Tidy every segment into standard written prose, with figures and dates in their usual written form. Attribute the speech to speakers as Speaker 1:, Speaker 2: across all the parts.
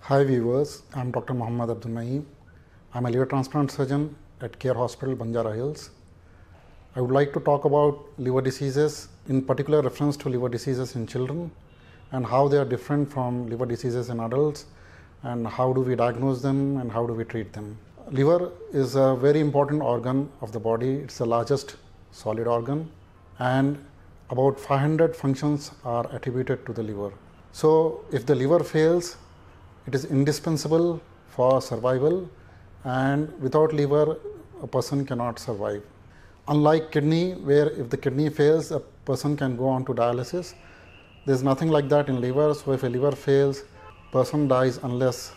Speaker 1: Hi viewers, I am Dr. Mohammad Abdul Naeem. I am a liver transplant surgeon at Care Hospital, Banjara Hills. I would like to talk about liver diseases, in particular reference to liver diseases in children and how they are different from liver diseases in adults and how do we diagnose them and how do we treat them. Liver is a very important organ of the body. It's the largest solid organ and about 500 functions are attributed to the liver. So if the liver fails, it is indispensable for survival, and without liver, a person cannot survive. Unlike kidney, where if the kidney fails, a person can go on to dialysis. There's nothing like that in liver. So if a liver fails, person dies unless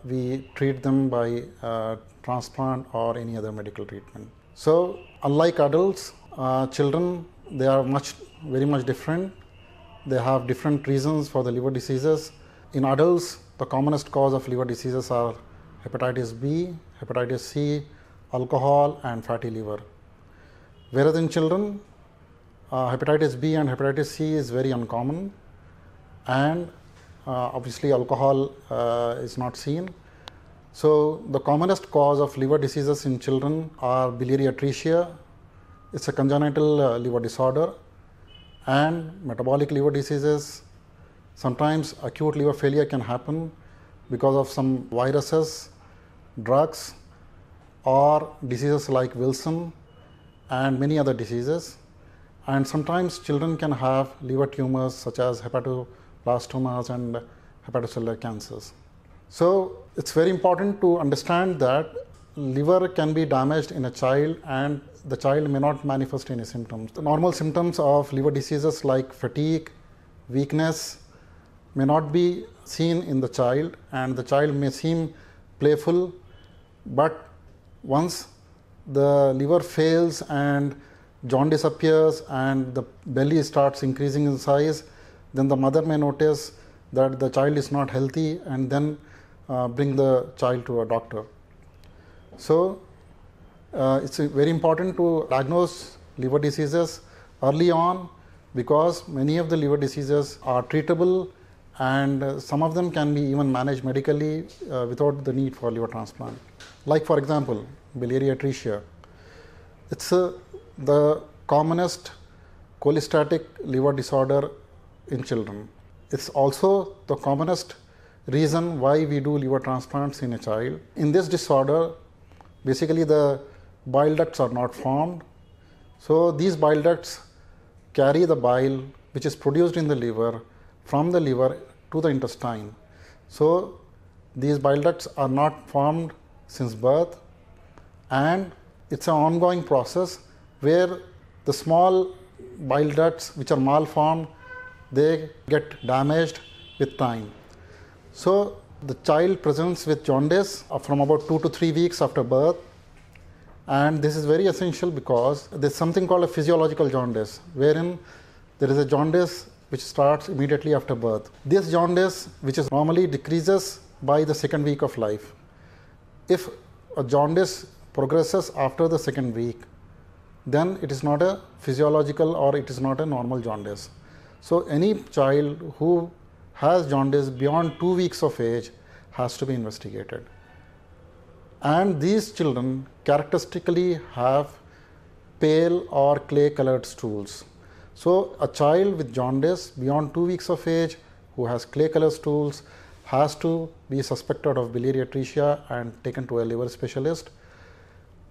Speaker 1: we treat them by transplant or any other medical treatment. So unlike adults, children, they are very much different. They have different reasons for the liver diseases. In adults, the commonest cause of liver diseases are hepatitis B, hepatitis C, alcohol and fatty liver. Whereas in children, hepatitis B and hepatitis C is very uncommon, and obviously alcohol is not seen. So the commonest cause of liver diseases in children are biliary atresia. It's a congenital liver disorder, and metabolic liver diseases. Sometimes acute liver failure can happen because of some viruses, drugs, or diseases like Wilson and many other diseases. And sometimes children can have liver tumors such as hepatoblastomas and hepatocellular cancers. So it's very important to understand that liver can be damaged in a child and the child may not manifest any symptoms. The normal symptoms of liver diseases like fatigue, weakness, may not be seen in the child, and the child may seem playful, but once the liver fails and jaundice appears and the belly starts increasing in size, then the mother may notice that the child is not healthy and then bring the child to a doctor. So it's very important to diagnose liver diseases early on because many of the liver diseases are treatable and some of them can be even managed medically without the need for liver transplant. Like for example, biliary atresia. It's the commonest cholestatic liver disorder in children. It's also the commonest reason why we do liver transplants in a child. In this disorder, basically the bile ducts are not formed. So these bile ducts carry the bile which is produced in the liver from the liver to the intestine. So these bile ducts are not formed since birth, and it's an ongoing process where the small bile ducts which are malformed, they get damaged with time. So the child presents with jaundice from about 2 to 3 weeks after birth, and this is very essential because there's something called a physiological jaundice, wherein there is a jaundice which starts immediately after birth. This jaundice, which is normally decreases by the second week of life. If a jaundice progresses after the second week, then it is not a physiological or it is not a normal jaundice. So any child who has jaundice beyond 2 weeks of age has to be investigated. And these children characteristically have pale or clay colored stools. So a child with jaundice beyond 2 weeks of age who has clay colored stools has to be suspected of biliary atresia and taken to a liver specialist.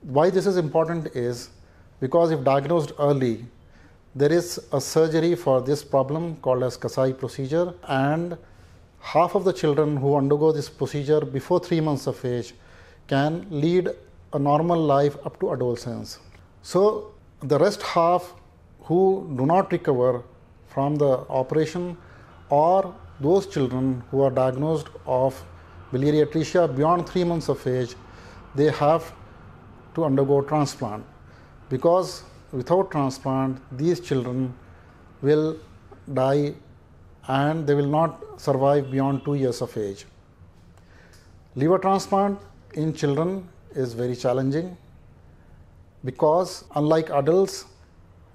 Speaker 1: Why this is important is because if diagnosed early, there is a surgery for this problem called as Kasai procedure, and half of the children who undergo this procedure before 3 months of age can lead a normal life up to adolescence. So the rest half who do not recover from the operation, or those children who are diagnosed of biliary atresia beyond 3 months of age, they have to undergo transplant, because without transplant these children will die and they will not survive beyond 2 years of age. Liver transplant in children is very challenging because unlike adults,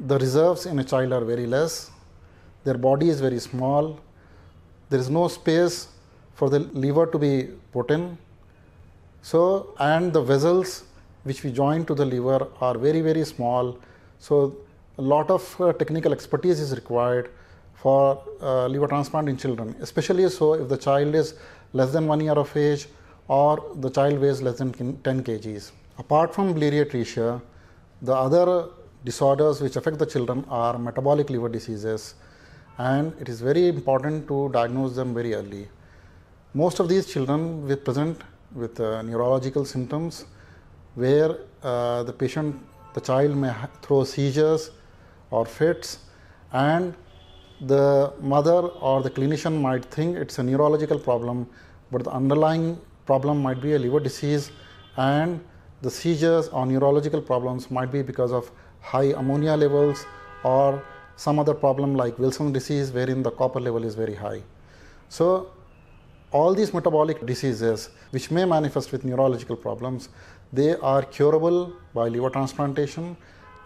Speaker 1: the reserves in a child are very less, their body is very small, there is no space for the liver to be put in. So, and the vessels which we join to the liver are very, very small. So, a lot of technical expertise is required for liver transplant in children, especially so if the child is less than 1 year of age or the child weighs less than 10 kgs. Apart from biliary atresia, the other disorders which affect the children are metabolic liver diseases, and it is very important to diagnose them very early. Most of these children will present with neurological symptoms where the child may throw seizures or fits, and the mother or the clinician might think it's a neurological problem, but the underlying problem might be a liver disease, and the seizures or neurological problems might be because of high ammonia levels or some other problem like Wilson's disease wherein the copper level is very high. So all these metabolic diseases which may manifest with neurological problems, they are curable by liver transplantation,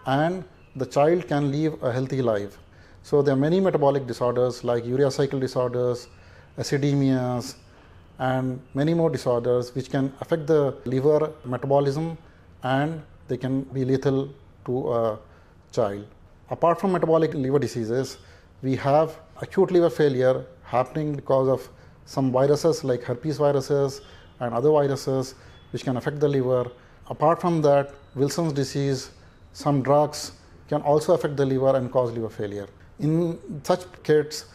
Speaker 1: and the child can live a healthy life. So there are many metabolic disorders like urea cycle disorders, acidemias, and many more disorders which can affect the liver metabolism, and they can be lethal to a child. Apart from metabolic liver diseases, we have acute liver failure happening because of some viruses like herpes viruses and other viruses which can affect the liver. Apart from that, Wilson's disease, some drugs can also affect the liver and cause liver failure. In such kids,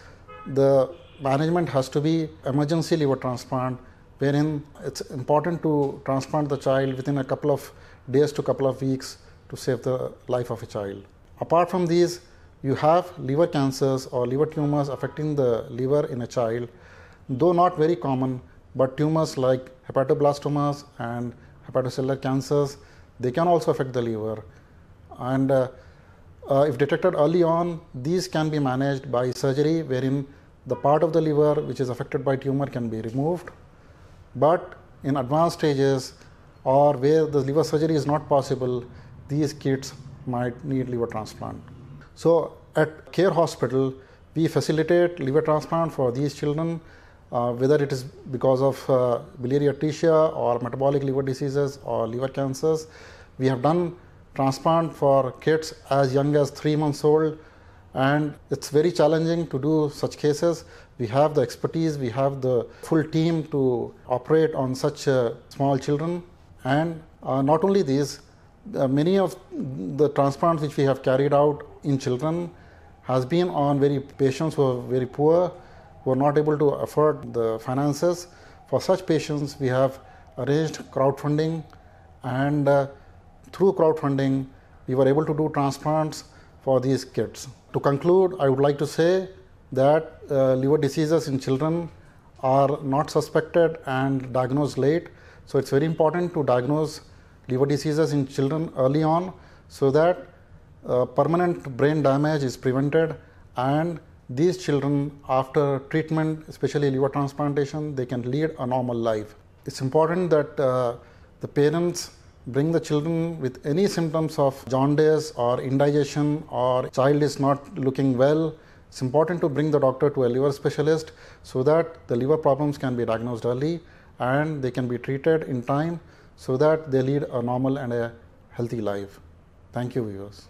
Speaker 1: the management has to be emergency liver transplant, wherein it's important to transplant the child within a couple of days to couple of weeks to save the life of a child. Apart from these, you have liver cancers or liver tumors affecting the liver in a child, though not very common, but tumors like hepatoblastomas and hepatocellular cancers, they can also affect the liver. And if detected early on, these can be managed by surgery, wherein the part of the liver which is affected by tumor can be removed. But in advanced stages or where the liver surgery is not possible, these kids might need liver transplant. So at CARE Hospital, we facilitate liver transplant for these children, whether it is because of biliary atresia or metabolic liver diseases or liver cancers. We have done transplant for kids as young as 3 months old, and it's very challenging to do such cases. We have the expertise, we have the full team to operate on such small children. And not only these, many of the transplants which we have carried out in children has been on patients who are very poor, who are not able to afford the finances. For such patients, we have arranged crowdfunding, and through crowdfunding, we were able to do transplants for these kids. To conclude, I would like to say that liver diseases in children are not suspected and diagnosed late. So it's very important to diagnose liver diseases in children early on so that permanent brain damage is prevented, and these children, after treatment, especially liver transplantation, they can lead a normal life. It's important that the parents bring the children with any symptoms of jaundice or indigestion or child is not looking well. It's important to bring the doctor to a liver specialist so that the liver problems can be diagnosed early and they can be treated in time so that they lead a normal and a healthy life. Thank you, viewers.